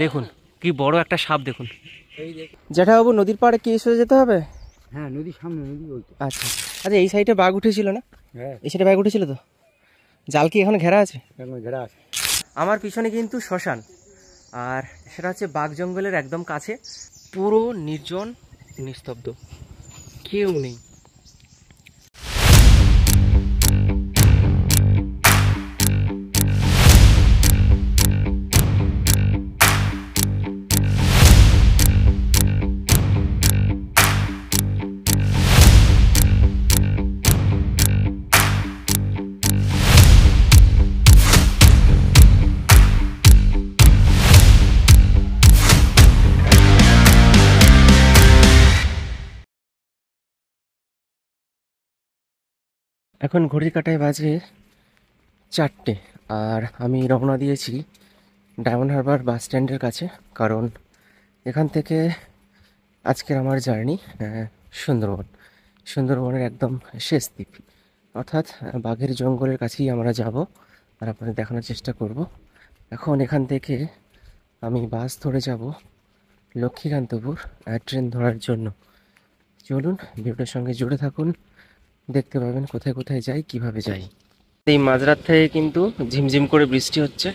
দেখুন কি বড় একটা সাপ দেখুন। জ্যাঠাবাবু নদীর পাড়ে কি এসে যেতে হবে? হ্যাঁ, নদীর সামনে নদী বলতে। আচ্ছা আচ্ছা, এই সাইডে বাঘ উঠেছিল না? হ্যাঁ, এই সাইডে বাঘ উঠেছিল তো। জাল কি এখন ঘেরা আছে? এখন ঘেরা আছে। আমার পিছনে কিন্তু শ্মশান, আর সেটা হচ্ছে বাঘ জঙ্গলের একদম কাছে। পুরো নির্জন, নিস্তব্ধ, কেউ নেই। এখন ঘড়ির কাঁটায় বাজে 4টে, আর আমি রওনা দিয়েছি ডায়মন্ড হারবার বাস স্ট্যান্ডের কাছে। কারণ এখান থেকে আজকের আমার জার্নি সুন্দরবনের একদম শেষ দ্বীপ, অর্থাৎ বাঘের জঙ্গলের কাছেই আমরা যাব আর আপনাদের দেখানোর চেষ্টা করব। এখন এখান থেকে আমি বাস ধরে যাব লক্ষ্মীকান্তপুর ট্রেন ধরার জন্য। চলুন ভিডিওটার সঙ্গে জুড়ে থাকুন, দেখতে পাবেন কোথায় কোথায় যাই, কিভাবে যাই। এই মাঝরাত থেকে কিন্তু ঝিমঝিম করে বৃষ্টি হচ্ছে,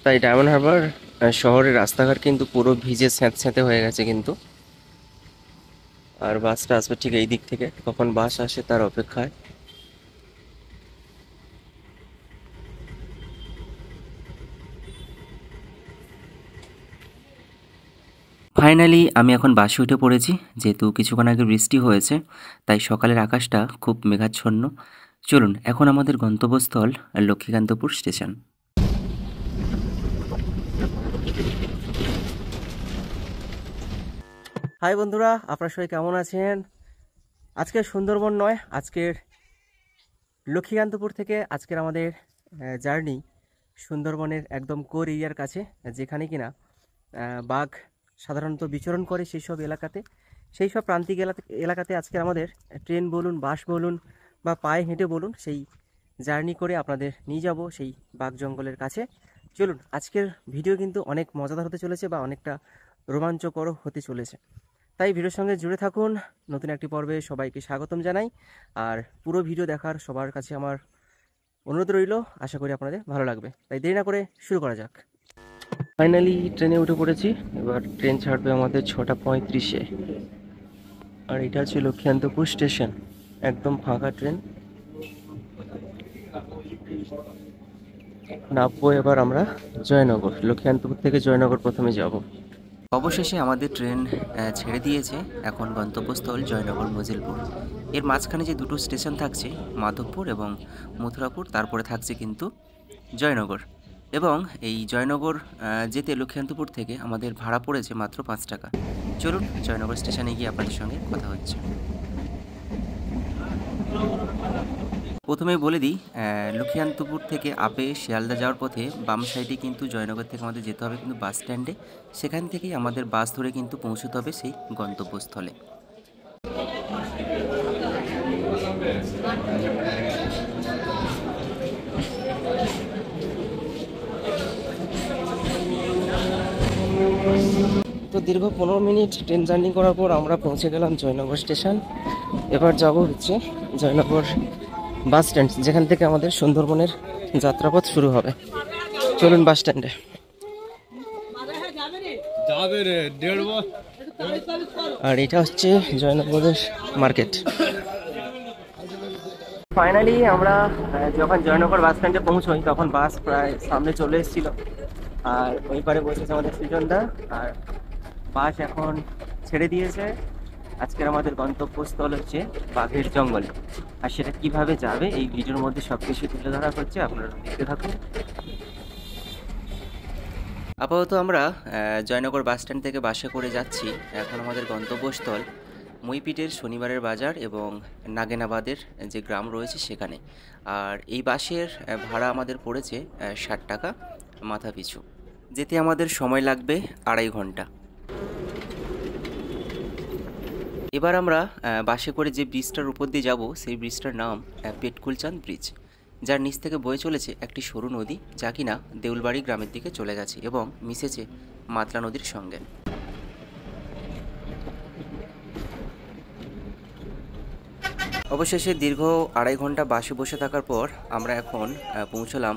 তাই ডায়মন্ড হারবার শহরের রাস্তাঘাট কিন্তু পুরো ভিজে স্যাঁতস্যাঁতে হয়ে গেছে কিন্তু। আর বাসটা আসবে ঠিক এই দিক থেকে, কখন বাস আসে তার অপেক্ষায়। ফাইনালি আমি এখন বাসে উঠে পড়েছি। যেহেতু কিছুক্ষণ আগে বৃষ্টি হয়েছে, তাই সকালের আকাশটা খুব মেঘাচ্ছন্ন। চলুন এখন আমাদের গন্তব্যস্থল লক্ষ্মীকান্তপুর স্টেশন। হাই বন্ধুরা, আপনারা সবাই কেমন আছেন? আজকের সুন্দরবন নয়, আজকের লক্ষ্মীকান্তপুর থেকে আজকের আমাদের জার্নি সুন্দরবনের একদম কোর এরিয়ার কাছে, যেখানে কিনা বাঘ সাধারণত বিচরণ করে সেই সব এলাকাতে। সেই সব প্রান্তিক এলাকাতে আজকে আমাদের ট্রেন বলুন, বাস বলুন বা পায়ে হেঁটে বলুন, সেই জার্নি করে আপনাদের নিয়ে যাব সেই বাঘ জঙ্গলের কাছে। চলুন, আজকের ভিডিও কিন্তু অনেক মজাদার হতে চলেছে বা অনেকটা রোমাঞ্চকর হতে চলেছে, তাই ভিডিওর সঙ্গে জুড়ে থাকুন। নতুন একটি পর্বে সবাইকে স্বাগতম জানাই, আর পুরো ভিডিও দেখার সবার কাছে আমার অনুরোধ রইল। আশা করি আপনাদের ভালো লাগবে, তাই দেরি না করে শুরু করা যাক। ফাইনালি ট্রেনে উঠে পড়েছি। এবার ট্রেন ছাড়বে আমাদের 6:35-এ, আর এটা হচ্ছে লক্ষ্মীকান্তপুর স্টেশন। একদম ফাঁকা ট্রেন। নামবো এবার আমরা জয়নগর। লক্ষ্মীকান্তপুর থেকে জয়নগর প্রথমে যাব। অবশেষে আমাদের ট্রেন ছেড়ে দিয়েছে। এখন গন্তব্যস্থল জয়নগর মজিলপুর। এর মাঝখানে যে দুটো স্টেশন থাকছে, মাধবপুর এবং মথুরাপুর, তারপরে থাকছে কিন্তু জয়নগর। এবং এই জয়নগর যেতে লক্ষ্মীকান্তপুর থেকে আমাদের ভাড়া পড়েছে মাত্র 5 টাকা। চলুন জয়নগর স্টেশনে গিয়ে আপনাদের সঙ্গে কথা হচ্ছে। প্রথমেই বলে দিই, লক্ষ্মীকান্তপুর থেকে আপে শিয়ালদা যাওয়ার পথে বাম সাইডে কিন্তু জয়নগর থেকে আমাদের যেতে হবে কিন্তু বাস স্ট্যান্ডে। সেখান থেকেই আমাদের বাস ধরে কিন্তু পৌঁছতে হবে সেই গন্তব্যস্থলে। তো দীর্ঘ 15 মিনিট ট্রেন জার্নি করার পর আমরা পৌঁছে গেলাম জয়নগর স্টেশন। এবার যাব হচ্ছে জয়নগর বাস স্ট্যান্ড, যেখান থেকে আমাদের সুন্দরবনের যাত্রাপথ শুরু হবে। চলুন বাস স্ট্যান্ডে। আর এটা হচ্ছে জয়নগরের মার্কেট। ফাইনালি আমরা যখন জয়নগর বাস স্ট্যান্ডে পৌঁছই, তখন বাস প্রায় সামনে চলে এসেছিল। আর ওই পারে বসেছে আমাদের সুজনদা, আর বাস এখন ছেড়ে দিয়েছে। আজকের আমাদের গন্তব্যস্থল হচ্ছে বাঘের জঙ্গল, আর সেটা কিভাবে যাবে এই ভিডিওর মধ্যে সবকিছু তুলে ধরা হচ্ছে, আপনারা দেখতে থাকুন। আপাতত আমরা জয়নগর বাস স্ট্যান্ড থেকে বাসে করে যাচ্ছি। এখন আমাদের গন্তব্যস্থল মইপিটের শনিবারের বাজার এবং নাগেনাবাদের যে গ্রাম রয়েছে সেখানে। আর এই বাসের ভাড়া আমাদের পড়েছে 60 টাকা মাথা পিছু। যেতে আমাদের সময় লাগবে 2.5 ঘন্টা। এবার আমরা বাসে করে যে ব্রিজটার উপর দিয়ে যাব, সেই ব্রিজটার নাম পেটকুলচাঁদ ব্রিজ। যার নিচ থেকে বয়ে চলেছে একটি সরু নদী, যা কিনা দেউলবাড়ি গ্রামের দিকে চলে গেছে এবং মিশেছে মাতলা নদীর সঙ্গে। অবশেষে দীর্ঘ 2.5 ঘন্টা বাসে বসে থাকার পর আমরা এখন পৌঁছলাম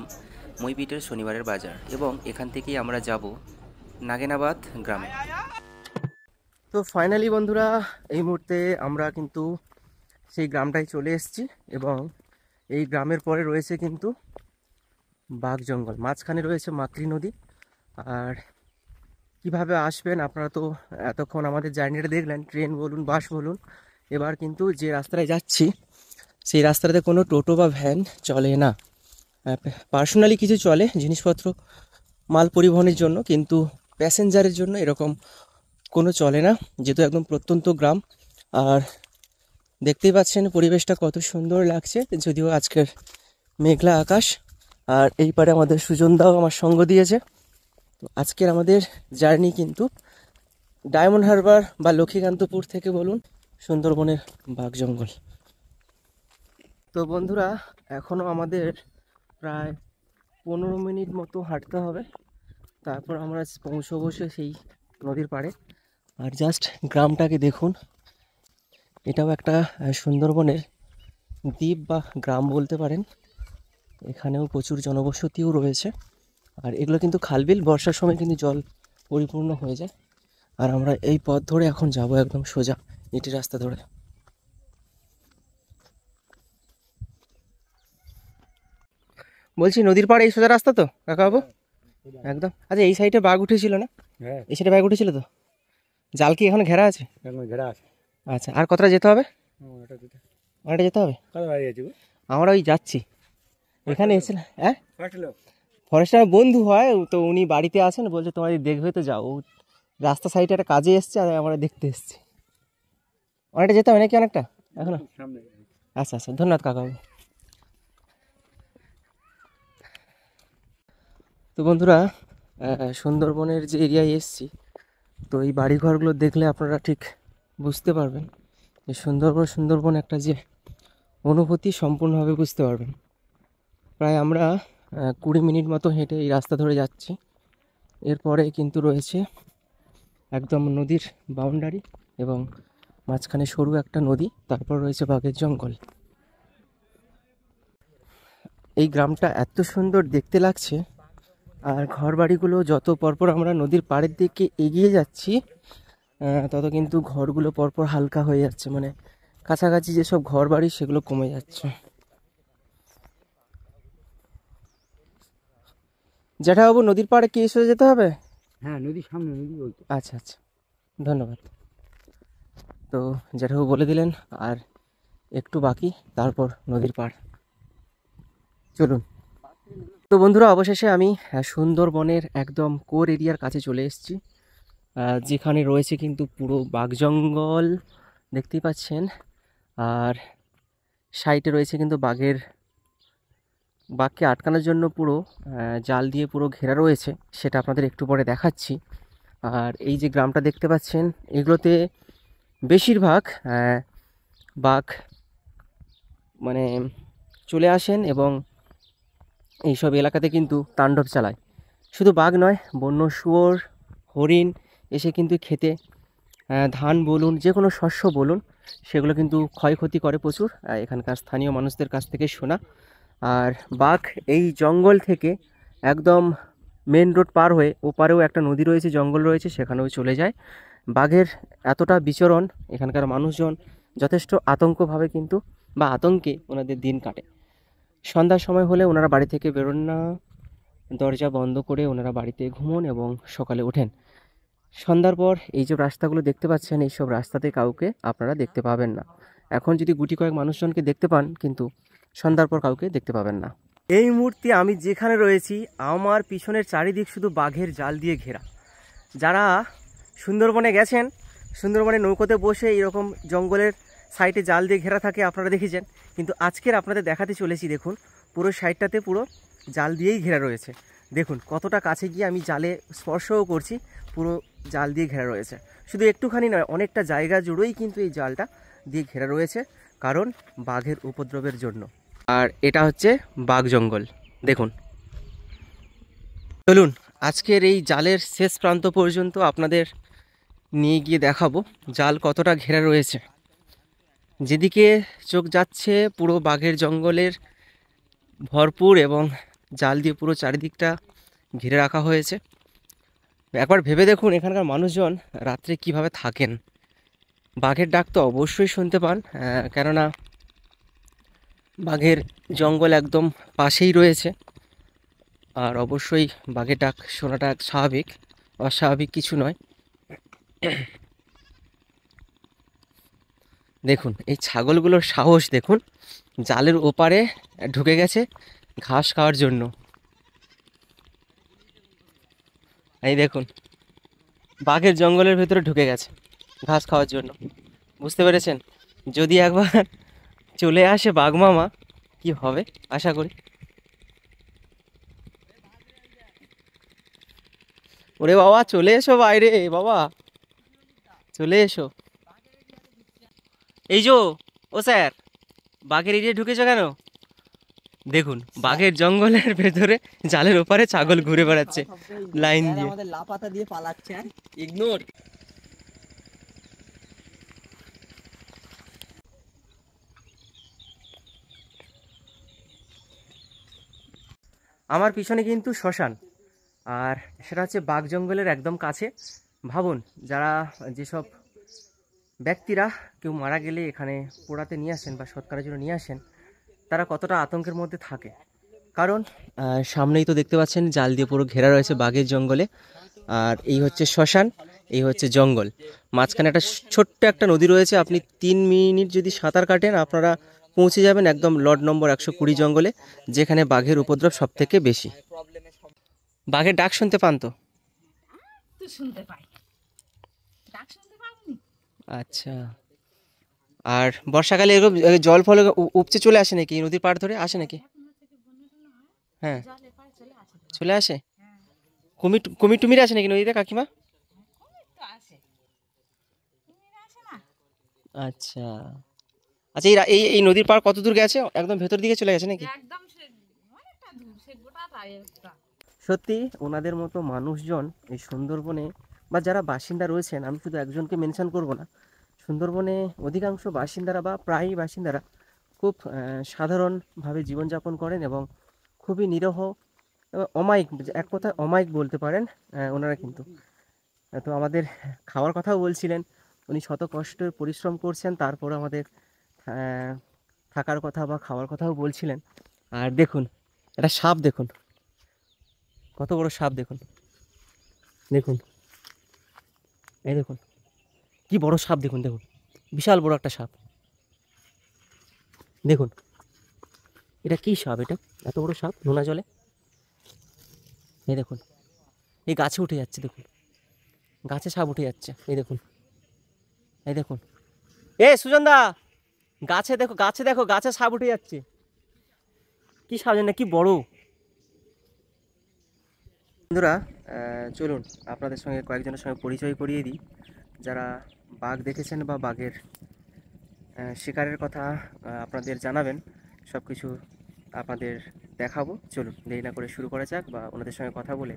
মইপিটের শনিবারের বাজার এবং এখান থেকেই আমরা যাব নাগেনাবাদ গ্রামে। তো ফাইনালি বন্ধুরা, এই মুহূর্তে আমরা কিন্তু সেই গ্রামটায় চলে এসেছি এবং এই গ্রামের পরে রয়েছে কিন্তু বাঘ জঙ্গল, মাঝখানে রয়েছে মাতৃ নদী। আর কিভাবে আসবেন আপনারা তো এতক্ষণ আমাদের জার্নিটা দেখলেন, ট্রেন বলুন বাস বলুন। এবার কিন্তু যে রাস্তায় যাচ্ছি সেই রাস্তাতে কোনো টোটো বা ভ্যান চলে না। পার্সোনালি কিছু চলে জিনিসপত্র মাল পরিবহনের জন্য, কিন্তু প্যাসেঞ্জারের জন্য এরকম কোনো চলে না, যেহেতু একদম প্রত্যন্ত গ্রাম। আর দেখতেই পাচ্ছেন পরিবেশটা কত সুন্দর লাগছে, যদিও আজকের মেঘলা আকাশ। আর এই পারে আমাদের সুজনদাও আমার সঙ্গ দিয়েছে। তো আজকের আমাদের জার্নি কিন্তু ডায়মন্ড হারবার বা লক্ষ্মীকান্তপুর থেকে বলুন সুন্দরবনের বাঘ জঙ্গল। তো বন্ধুরা, এখনও আমাদের প্রায় 15 মিনিট মতো হাঁটতে হবে, তারপর আমরা পৌঁছবো সেই নদীর পাড়ে। আর জাস্ট গ্রামটাকে দেখুন, এটাও একটা সুন্দরবনের দ্বীপ বা গ্রাম বলতে পারেন। এখানেও প্রচুর জনবসতিও রয়েছে। আর এগুলো কিন্তু খালবিল, বর্ষার সময় কিন্তু জল পরিপূর্ণ হয়ে যায়। আর আমরা এই পথ ধরে এখন যাব একদম সোজা ইটের রাস্তা ধরে। বলছি নদীর পাড়ে এই সোজা রাস্তা তো কাকাবাবু? একদম। আচ্ছা, এই সাইডে বাঘ উঠেছিল না? হ্যাঁ, এই সাইডে বাঘ উঠেছিল তো? জাল কি এখন ঘেরা আছে? এখন ঘেরা আছে। আচ্ছা, আর কতটা যেতে হবে? এটা দিতে অনেকটা যেতে হবে। কত বাড়ি আছে? আমরা ওই যাচ্ছি, এখানে এসেছিলাম। হ্যাঁ, ফার্স্ট লোক ফরেস্টার বন্ধু হয় তো, উনি বাড়িতে আছেন, বলছে তোমাদের দেখবে তো যাও। রাস্তা সাইডে একটা কাজে এসছে আর আমরা দেখতে এসেছি। অনেকটা যেতে হবে নাকি? অনেকটা এখনো? সামনে। আচ্ছা আচ্ছা, ধন্যবাদ কাকাবাবু। তো বন্ধুরা, সুন্দরবনের যে এরিয়ায় এসেছি, তো এই বাড়িঘরগুলো দেখলে আপনারা ঠিক বুঝতে পারবেন যে সুন্দরবন একটা যে অনুভূতি সম্পূর্ণভাবে বুঝতে পারবেন। প্রায় আমরা 20 মিনিট মতো হেঁটে এই রাস্তা ধরে যাচ্ছি। এরপরে কিন্তু রয়েছে একদম নদীর বাউন্ডারি এবং মাঝখানে সরু একটা নদী, তারপর রয়েছে বাঘের জঙ্গল। এই গ্রামটা এত সুন্দর দেখতে লাগছে। আর ঘর বাড়িগুলো যত পরপর আমরা নদীর পাড়ের দিকে এগিয়ে যাচ্ছি, তত কিন্তু ঘরগুলো পরপর হালকা হয়ে যাচ্ছে, মানে কাছাকাছি যেসব ঘর বাড়ি সেগুলো কমে যাচ্ছে। জ্যাঠাবাবু, নদীর পাড়ে কি এসে যেতে হবে? হ্যাঁ, নদীর সামনে, নদী ওই তো। আচ্ছা আচ্ছা, ধন্যবাদ। তো জ্যাঠাবাবু বলে দিলেন, আর একটু বাকি, তারপর নদীর পাড়। চলুন। তো বন্ধুরা, অবশেষে আমি সুন্দরবনের একদম কোর এরিয়ার কাছে চলে এসেছি, যেখানে রয়েছে কিন্তু পুরো বাঘ জঙ্গল দেখতেই পাচ্ছেন। আর সাইডে রয়েছে কিন্তু বাঘকে আটকানোর জন্য পুরো জাল দিয়ে পুরো ঘেরা রয়েছে, সেটা আপনাদের একটু পরে দেখাচ্ছি। আর এই যে গ্রামটা দেখতে পাচ্ছেন, এগুলোতে বেশিরভাগ বাঘ মানে চলে আসেন এবং এইসব এলাকাতে কিন্তু তাণ্ডব চালায়। শুধু বাঘ নয়, বন্য শুয়োর, হরিণ এসে কিন্তু খেতে ধান বলুন, যে কোনো শস্য বলুন, সেগুলো কিন্তু ক্ষয়ক্ষতি করে প্রচুর, এখানকার স্থানীয় মানুষদের কাছ থেকে শোনা। আর বাঘ এই জঙ্গল থেকে একদম মেন রোড পার হয়ে ওপারেও একটা নদী রয়েছে, জঙ্গল রয়েছে, সেখানেও চলে যায়। বাঘের এতটা বিচরণ, এখানকার মানুষজন যথেষ্ট আতঙ্কভাবে কিন্তু বা আতঙ্কে ওনাদের দিন কাটে। সন্ধ্যার সময় হলে ওনারা বাড়ি থেকে বেরোন না, দরজা বন্ধ করে ওনারা বাড়িতে ঘুমোন এবং সকালে ওঠেন। সন্ধ্যার পর এই যে রাস্তাগুলো দেখতে পাচ্ছেন, এইসব রাস্তাতে কাউকে আপনারা দেখতে পাবেন না। এখন যদি গুটি কয়েক মানুষজনকে দেখতে পান, কিন্তু সন্ধ্যার পর কাউকে দেখতে পাবেন না। এই মুহূর্তে আমি যেখানে রয়েছি, আমার পিছনের চারিদিক শুধু বাঘের জাল দিয়ে ঘেরা। যারা সুন্দরবনে গেছেন, সুন্দরবনে নৌকোতে বসে এরকম জঙ্গলের সাইডে জাল দিয়ে ঘেরা থাকে আপনারা দেখেছেন, কিন্তু আজকের আপনাদের দেখাতে চলেছি। দেখুন, পুরো সাইডটাতে পুরো জাল দিয়েই ঘেরা রয়েছে। দেখুন কতটা কাছে গিয়ে আমি জালে স্পর্শও করছি, পুরো জাল দিয়ে ঘেরা রয়েছে। শুধু একটুখানি নয়, অনেকটা জায়গা জুড়েই কিন্তু এই জালটা দিয়ে ঘেরা রয়েছে, কারণ বাঘের উপদ্রবের জন্য। আর এটা হচ্ছে বাঘ জঙ্গল। দেখুন, চলুন আজকের এই জালের শেষ প্রান্ত পর্যন্ত আপনাদের নিয়ে গিয়ে দেখাবো জাল কতটা ঘেরা রয়েছে। যেদিকে চোখ যাচ্ছে পুরো বাঘের জঙ্গলের ভরপুর, এবং জাল দিয়ে পুরো চারিদিকটা ঘিরে রাখা হয়েছে। একবার ভেবে দেখুন এখানকার মানুষজন রাত্রে কিভাবে থাকেন। বাঘের ডাক তো অবশ্যই শুনতে পান, কেননা বাঘের জঙ্গল একদম পাশেই রয়েছে। আর অবশ্যই বাঘের ডাক শোনাটা স্বাভাবিক, অস্বাভাবিক কিছু নয়। দেখুন এই ছাগলগুলোর সাহস দেখুন, জালের ওপারে ঢুকে গেছে ঘাস খাওয়ার জন্য। এই দেখুন বাঘের জঙ্গলের ভেতরে ঢুকে গেছে ঘাস খাওয়ার জন্য। বুঝতে পেরেছেন? যদি একবার চলে আসে বাঘ মামা কি হবে আশা করি। ওরে বাবা চলে এসো বাইরে, বাবা চলে এসো। এই যো, ও স্যার, বাঘের এরিয়ায় ঢুকেছো কেন? দেখুন বাঘের জঙ্গলের ভেতরে জালের ওপারে ছাগল ঘুরে বেড়াচ্ছে লাইন দিয়ে। আমাদের লাপাতা দিয়ে পালাচ্ছে আর ইগনোর। আমার পিছনে কিন্তু শ্মশান, আর সেটা হচ্ছে বাঘ জঙ্গলের একদম কাছে। ভাবুন যারা যেসব ব্যক্তিরা কেউ মারা গেলে এখানে পোড়াতে নিয়ে আসেন বা সৎকারের জন্য নিয়ে আসেন, তারা কতটা আতঙ্কের মধ্যে থাকে। কারণ সামনেই তো দেখতে পাচ্ছেন জাল দিয়ে পুরো ঘেরা রয়েছে বাঘের জঙ্গলে। আর এই হচ্ছে শ্মশান, এই হচ্ছে জঙ্গল, মাঝখানে একটা ছোট্ট একটা নদী রয়েছে। আপনি 3 মিনিট যদি সাঁতার কাটেন আপনারা পৌঁছে যাবেন একদম লট নম্বর 120 জঙ্গলে, যেখানে বাঘের উপদ্রব সব থেকে বেশি। বাঘের ডাক শুনতে পান তো? শুনতে পাই, ডাক শুনতে পাইনি। আচ্ছা, আর বর্ষাকালে এরকম জল ফল উপচে চলে আসে নাকি? নদীর পাড় ধরে আসে নাকি? হ্যাঁ চলে আসে। কুমির কুমির টুমির আসে নাকি নদীতে কাকিমা? আচ্ছা আচ্ছা, এই এই নদীর পাড় কত দূর গেছে? একদম ভেতর দিকে চলে গেছে নাকি? একদম অনেকটা দূর, সে গোটাটা একটা। সত্যি ওনাদের মতো মানুষজন এই সুন্দরবনে বা যারা বাসিন্দা রয়েছেন, আমি শুধু একজনকে মেনশন করব না, সুন্দরবনে অধিকাংশ বাসিন্দারা বা প্রায়ই বাসিন্দারা খুব সাধারণভাবে জীবনযাপন করেন এবং খুবই নিরহ এবং অমায়িক, এক কথায় অমায়িক বলতে পারেন ওনারা কিন্তু। তো আমাদের খাওয়ার কথাও বলছিলেন, উনি শত কষ্টের পরিশ্রম করছেন, তারপর আমাদের থাকার কথা বা খাওয়ার কথাও বলছিলেন। আর দেখুন একটা সাপ, দেখুন কত বড় সাপ, দেখুন দেখুন, এই দেখুন কি বড় সাপ, দেখুন দেখুন বিশাল বড় একটা সাপ। দেখুন এটা কি সাপ? এটা এত বড় সাপ নোনা জলে। এই দেখুন এই গাছে উঠে যাচ্ছে, দেখুন গাছে সাপ উঠে যাচ্ছে। এই দেখুন, এই দেখুন, এ সুজনদা গাছে দেখো, গাছে দেখো, গাছে সাপ উঠে যাচ্ছে। কি সাপ জানি না, কি বড়। বন্ধুরা চলুন আপনাদের সঙ্গে কয়েকজনের সঙ্গে পরিচয় করিয়ে দিই, যারা বাঘ দেখেছেন বা বাঘের শিকারের কথা আপনাদের জানাবেন, সব কিছু আপনাদের দেখাবো। চলুন দেরি না করে শুরু করা যাক, বা ওনাদের সঙ্গে কথা বলে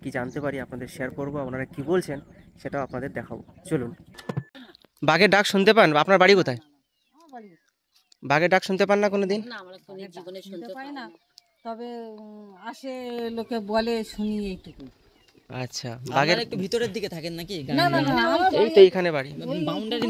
কি জানতে পারি আপনাদের শেয়ার করবো, ওনারা কি বলছেন সেটাও আপনাদের দেখাবো। চলুন। বাঘের ডাক শুনতে পান? আপনার বাড়ি কোথায়? বাঘের ডাক শুনতে পান না কোনো দিন? না, আমরা কোনো জীবনে শুনতে পাই না। তবে আসে লোকে বলে শুনি এইটুকু। আচ্ছা, আপনারা বাঘের একটু ভিতরের দিকে থাকেন নাকি? না না না আমার এই তো এইখানে বাড়ি। বাউন্ডারি,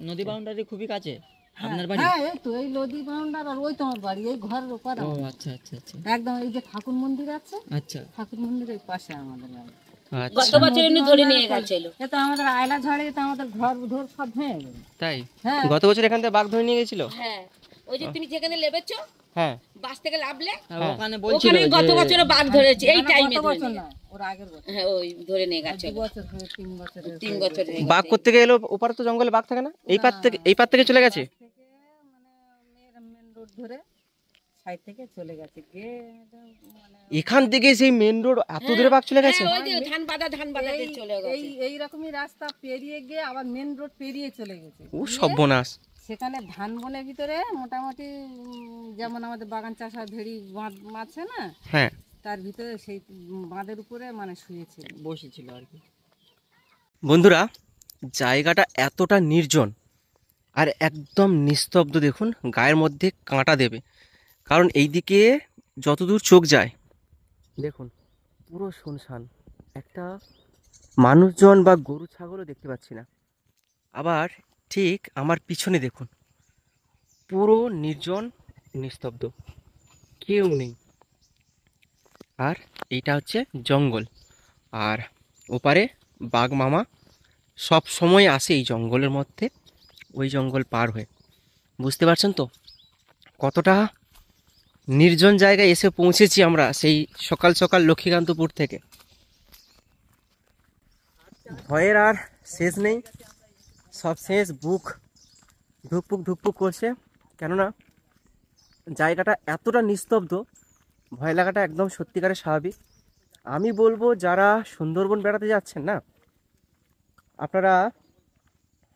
নদী বাউন্ডারি খুবই কাছে আপনার বাড়ি? হ্যাঁ এই তো এই নদী বাউন্ডার, আর ওই তো আমার বাড়ি, এই ঘরের ওপার ও আমার। আচ্ছা আচ্ছা আচ্ছা একদম এই যে ঠাকুর মন্দির আছে, আচ্ছা। ঠাকুর মন্দিরের পাশে আমাদের বাড়ি। আচ্ছা গত বছর এমনি ধরে নিয়ে গেছিল। এটা আমাদের আয়লা ঝড়ে তো আমাদের ঘর ধর সব ভেঙে গেল। তাই? হ্যাঁ গত বছর এখান থেকে বাঘ ধরে নিয়ে গেছিল? হ্যাঁ, ওই যে তুমি যেখানে লেবেছো, হ্যাঁ বাস থেকে লাভলে, আর ওখানে বলছিল ওখানে গত বছর বাঘ ধরেছে, এই না, টাইমে গত ধরে বছর নিয়ে না, ওর আগের বছর। হ্যাঁ, ওই ধরে নিয়ে গেছিল 2 বছর হয়ে 3 বছরের 3 বছর হয়ে বাঘ গেছে। করতে এলো ওপারে তো জঙ্গলে বাঘ থাকে না? এই পার থেকে, এই পার থেকে চলে গেছে? থেকে মানে মেন রোড ধরে সাইড থেকে চলে গেছে গিয়ে মানে এখান থেকে সেই মেন রোড এত দূরে বাঘ চলে গেছে? হ্যাঁ, ওই যে ধান বাদাতে চলে এই গেছে। এই রকমই রাস্তা পেরিয়ে গিয়ে আবার মেন রোড পেরিয়ে চলে গেছে। ও সর্বনাশ। সেখানে ধান বনের ভিতরে মোটামুটি যেমন আমাদের বাগান চাষা ভেড়ি বাঁধ আছে না, হ্যাঁ, তার ভিতরে সেই বাঁধের উপরে মানে শুয়েছিল। বসেছিল আর কি। বন্ধুরা জায়গাটা এতটা নির্জন আর একদম নিস্তব্ধ, দেখুন গায়ের মধ্যে কাঁটা দেবে, কারণ এইদিকে যতদূর চোখ যায় দেখুন পুরো শুনশান, একটা মানুষজন বা গরু ছাগলও দেখতে পাচ্ছি না। আবার ঠিক আমার পিছনে দেখুন পুরো নির্জন নিস্তব্ধ, কেউ নেই। আর এইটা হচ্ছে জঙ্গল, আর ওপারে বাঘ মামা সব সময় আসে এই জঙ্গলের মধ্যে, ওই জঙ্গল পার হয়ে। বুঝতে পারছেন তো কতটা নির্জন জায়গায় এসে পৌঁছেছি আমরা সেই সকাল সকাল লক্ষ্মীকান্তপুর থেকে। ভয়ের আর শেষ নেই, সব শেষ, বুক ধুকপুক ধুকপুক করছে, কেননা জায়গাটা এতটা নিস্তব্ধ, ভয় লাগাটা একদম সত্যিকারের স্বাভাবিক। আমি বলবো যারা সুন্দরবন বেড়াতে যাচ্ছেন না, আপনারা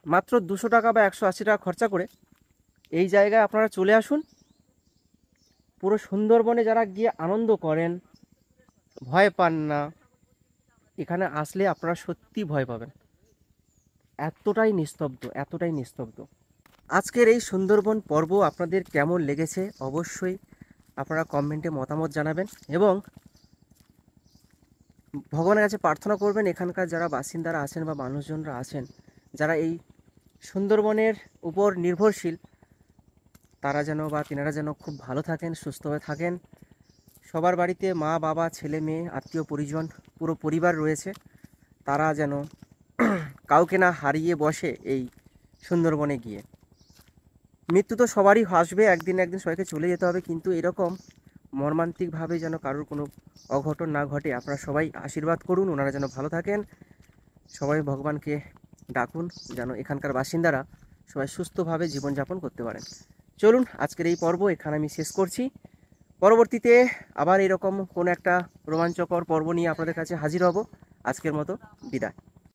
মাত্র 200 টাকা বা 180 টাকা খরচা করে এই জায়গায় আপনারা চলে আসুন। পুরো সুন্দরবনে যারা গিয়ে আনন্দ করেন, ভয় পান না, এখানে আসলে আপনারা সত্যি ভয় পাবেন, এতটাই নিস্তব্ধ, এতটাই নিস্তব্ধ। আজকের এই সুন্দরবন পর্ব আপনাদের কেমন লেগেছে অবশ্যই আপনারা কমেন্টে মতামত জানাবেন, এবং ভগবানের কাছে প্রার্থনা করবেন এখানকার যারা বাসিন্দারা আছেন বা মানুষজনরা আছেন যারা এই সুন্দরবনের উপর নির্ভরশীল, তারা যেন বা তিনারা যেন খুব ভালো থাকেন, সুস্থভাবে থাকেন। সবার বাড়িতে মা বাবা ছেলে মেয়ে আত্মীয় পরিজন পুরো পরিবার রয়েছে, তারা যেন কাউকে না হারিয়ে বসে এই সুন্দরবনে গিয়ে। মৃত্যু তো সবারই আসবে, একদিন একদিন সবাইকে চলে যেতে হবে, কিন্তু এরকম মর্মান্তিকভাবে যেন কারোর কোনো অঘটন না ঘটে। আপনারা সবাই আশীর্বাদ করুন, ওনারা যেন ভালো থাকেন। সবাই ভগবানকে ডাকুন যেন এখানকার বাসিন্দারা সবাই সুস্থভাবে জীবনযাপন করতে পারেন। চলুন আজকের এই পর্ব এখানে আমি শেষ করছি। পরবর্তীতে আবার এরকম কোনো একটা রোমাঞ্চকর পর্ব নিয়ে আপনাদের কাছে হাজির হব। আজকের মতো বিদায়।